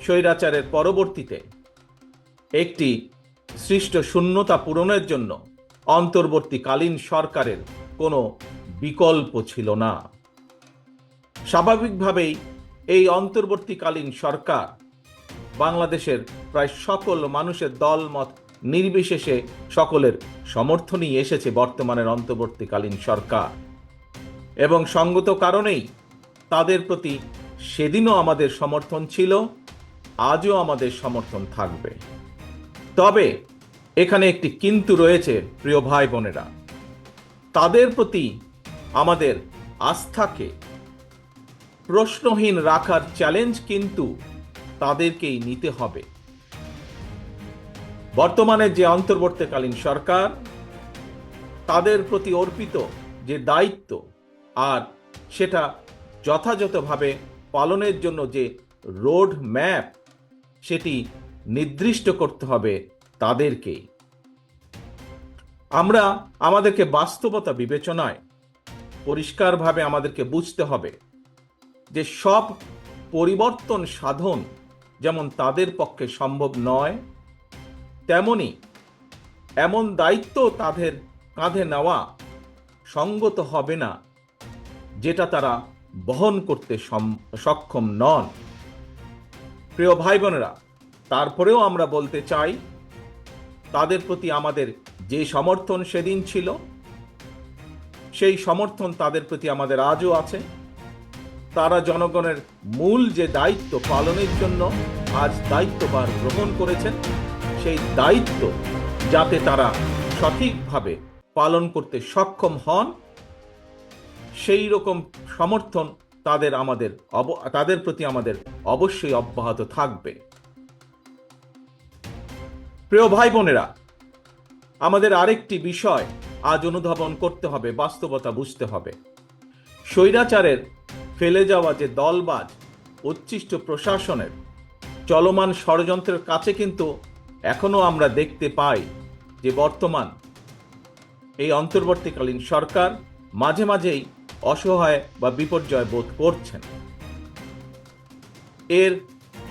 স্বৈরাচারের পরবর্তীতে একটি সৃষ্ট শূন্যতা পূরণের জন্য অন্তর্বর্তীকালীন সরকারের কোনো বিকল্প ছিল না। স্বাভাবিকভাবেই এই অন্তর্বর্তীকালীন সরকার বাংলাদেশের প্রায় সকল মানুষের দলমত নির্বিশেষে সকলের সমর্থনই এসেছে বর্তমানের অন্তর্বর্তীকালীন সরকার, এবং সঙ্গত কারণেই তাদের প্রতি সেদিনও আমাদের সমর্থন ছিল, আজও আমাদের সমর্থন থাকবে। তবে এখানে একটি কিন্তু রয়েছে প্রিয় ভাই বোনেরা, তাদের প্রতি আমাদের আস্থাকে প্রশ্নহীন রাখার চ্যালেঞ্জ কিন্তু তাদেরকেই নিতে হবে। বর্তমানে যে অন্তর্বর্তীকালীন সরকার, তাদের প্রতি অর্পিত যে দায়িত্ব আর সেটা যথাযথভাবে পালনের জন্য যে রোড ম্যাপ, সেটি নির্দিষ্ট করতে হবে তাদেরকেই। আমরা আমাদেরকে বাস্তবতা বিবেচনায় পরিষ্কারভাবে আমাদেরকে বুঝতে হবে যে সব পরিবর্তন সাধন যেমন তাদের পক্ষে সম্ভব নয়, তেমনি এমন দায়িত্ব তাদের কাঁধে নেওয়া সঙ্গত হবে না যেটা তারা বহন করতে সক্ষম নন। প্রিয় ভাই বোনেরা, তারপরেও আমরা বলতে চাই, তাদের প্রতি আমাদের যে সমর্থন সেদিন ছিল, সেই সমর্থন তাদের প্রতি আমাদের আজও আছে। তারা জনগণের মূল যে দায়িত্ব পালনের জন্য আজ দায়িত্বভার গ্রহণ করেছেন, সেই দায়িত্ব যাতে তারা সঠিকভাবে পালন করতে সক্ষম হন, সেই রকম সমর্থন তাদের প্রতি আমাদের অবশ্যই অব্যাহত থাকবে। প্রিয় ভাই বোনেরা, আমাদের আরেকটি বিষয় আজ অনুধাবন করতে হবে, বাস্তবতা বুঝতে হবে। স্বৈরাচারের ফেলে যাওয়া যে দলবাজ উচ্ছিষ্ট প্রশাসনের চলমান ষড়যন্ত্রের কাছে কিন্তু এখনো আমরা দেখতে পাই যে বর্তমান এই অন্তর্বর্তীকালীন সরকার মাঝে মাঝেই অসহায় বা বিপর্যয় বোধ করছেন। এর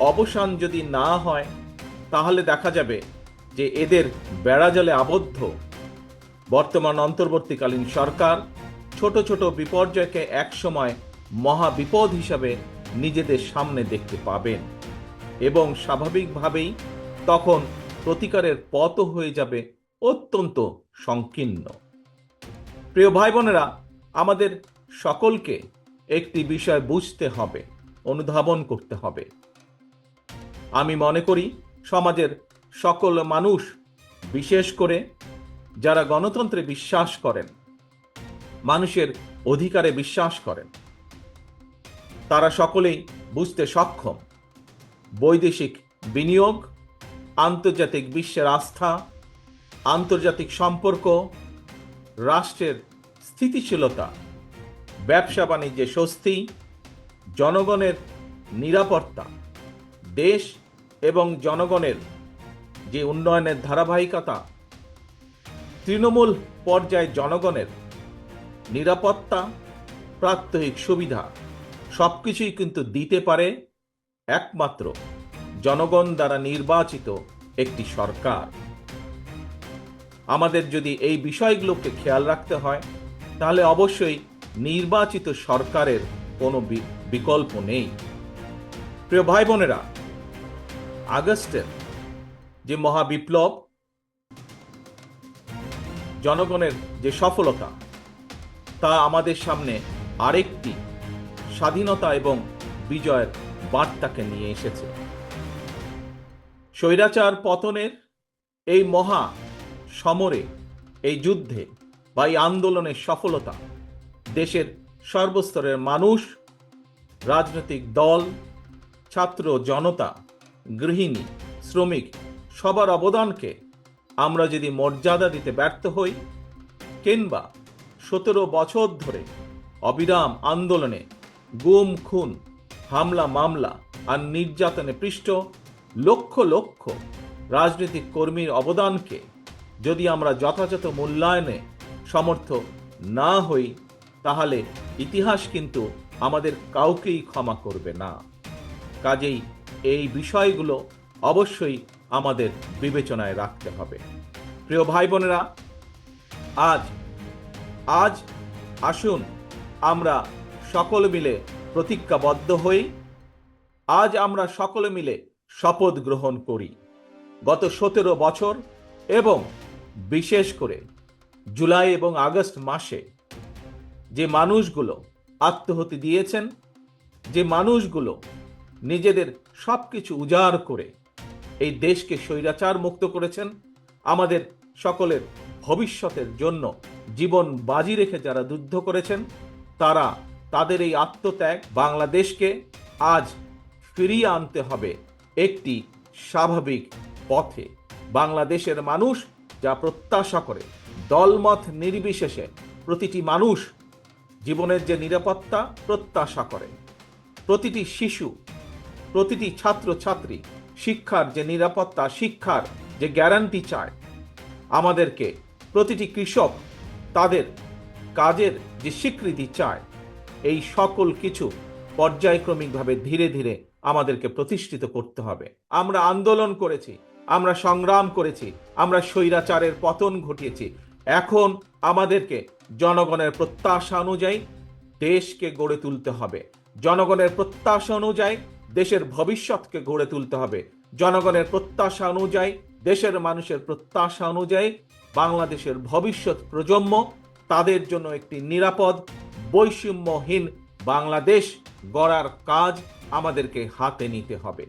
অবসান যদি না হয়, তাহলে দেখা যাবে যে এদের বেড়াজালে আবদ্ধ বর্তমান অন্তর্বর্তীকালীন সরকার ছোট ছোট বিপর্যয়কে একসময় মহা বিপদ হিসাবে নিজেদের সামনে দেখতে পাবেন, এবং স্বাভাবিকভাবেই তখন প্রতিকারের পথও হয়ে যাবে অত্যন্ত সংকীর্ণ। প্রিয় ভাই বোনেরা, আমাদের সকলকে একটি বিষয় বুঝতে হবে, অনুধাবন করতে হবে। আমি মনে করি সমাজের সকল মানুষ, বিশেষ করে যারা গণতন্ত্রে বিশ্বাস করেন, মানুষের অধিকারে বিশ্বাস করেন, তারা সকলেই বুঝতে সক্ষম বৈদেশিক বিনিয়োগ, আন্তর্জাতিক বিশ্বের আস্থা, আন্তর্জাতিক সম্পর্ক, রাষ্ট্রের স্থিতিশীলতা, ব্যবসা বাণিজ্যে স্বস্তি, জনগণের নিরাপত্তা, দেশ এবং জনগণের যে উন্নয়নের ধারাবাহিকতা, তৃণমূল পর্যায়ে জনগণের নিরাপত্তা, প্রাত্যহিক সুবিধা সবকিছুই কিন্তু দিতে পারে একমাত্র জনগণ দ্বারা নির্বাচিত একটি সরকার। আমাদের যদি এই বিষয়গুলোকে খেয়াল রাখতে হয়, তাহলে অবশ্যই নির্বাচিত সরকারের কোনো বিকল্প নেই। প্রিয় ভাই বোনেরা, আগস্টের যে মহাবিপ্লব, জনগণের যে সফলতা, তা আমাদের সামনে আরেকটি স্বাধীনতা এবং বিজয়ের বার্তাকে নিয়ে এসেছে। স্বৈরাচার পতনের এই মহা সমরে, এই যুদ্ধে বা এই আন্দোলনের সফলতা দেশের সর্বস্তরের মানুষ, রাজনৈতিক দল, ছাত্র জনতা, গৃহিণী, শ্রমিক সবার অবদানকে আমরা যদি মর্যাদা দিতে ব্যর্থ হই, কিংবা 17 বছর ধরে অবিরাম আন্দোলনে গুম খুন, হামলা মামলা আর নির্যাতনে পৃষ্ঠ লক্ষ লক্ষ রাজনৈতিক কর্মীর অবদানকে যদি আমরা যথাযথ মূল্যায়নে সমর্থ না হই, তাহলে ইতিহাস কিন্তু আমাদের কাউকেই ক্ষমা করবে না। কাজেই এই বিষয়গুলো অবশ্যই আমাদের বিবেচনায় রাখতে হবে। প্রিয় ভাই বোনেরা, আজ আসুন আমরা সকলে মিলে প্রতিজ্ঞাবদ্ধ হই। আজ আমরা সকলে মিলে শপথ গ্রহণ করি। গত 17 বছর এবং বিশেষ করে জুলাই এবং আগস্ট মাসে যে মানুষগুলো আত্মহতি দিয়েছেন, যে মানুষগুলো নিজেদের সবকিছু উজাড় করে এই দেশকে স্বৈরাচার মুক্ত করেছেন, আমাদের সকলের ভবিষ্যতের জন্য জীবন বাজি রেখে যারা যুদ্ধ করেছেন, তাদের এই আত্মত্যাগ বাংলাদেশকে আজ ফিরিয়ে আনতে হবে একটি স্বাভাবিক পথে। বাংলাদেশের মানুষ যা প্রত্যাশা করে, দলমত নির্বিশেষে প্রতিটি মানুষ জীবনের যে নিরাপত্তা প্রত্যাশা করে, প্রতিটি শিশু, প্রতিটি ছাত্রছাত্রী শিক্ষার যে নিরাপত্তা, শিক্ষার যে গ্যারান্টি চায়, আমাদেরকে প্রতিটি কৃষক তাদের কাজের যে স্বীকৃতি চায়, এই সকল কিছু পর্যায়ক্রমিকভাবে ধীরে ধীরে আমাদেরকে প্রতিষ্ঠিত করতে হবে। আমরা আন্দোলন করেছি, আমরা সংগ্রাম করেছি, আমরা স্বৈরাচারের পতন ঘটিয়েছি। এখন আমাদেরকে জনগণের প্রত্যাশা অনুযায়ী দেশকে গড়ে তুলতে হবে। জনগণের প্রত্যাশা অনুযায়ী দেশের ভবিষ্যৎকে গড়ে তুলতে হবে। জনগণের প্রত্যাশা অনুযায়ী, দেশের মানুষের প্রত্যাশা অনুযায়ী বাংলাদেশের ভবিষ্যৎ প্রজন্ম, তাদের জন্য একটি নিরাপদ, বৈষম্যহীন বাংলাদেশ গড়ার কাজ আমাদেরকে হাতে নিতে হবে।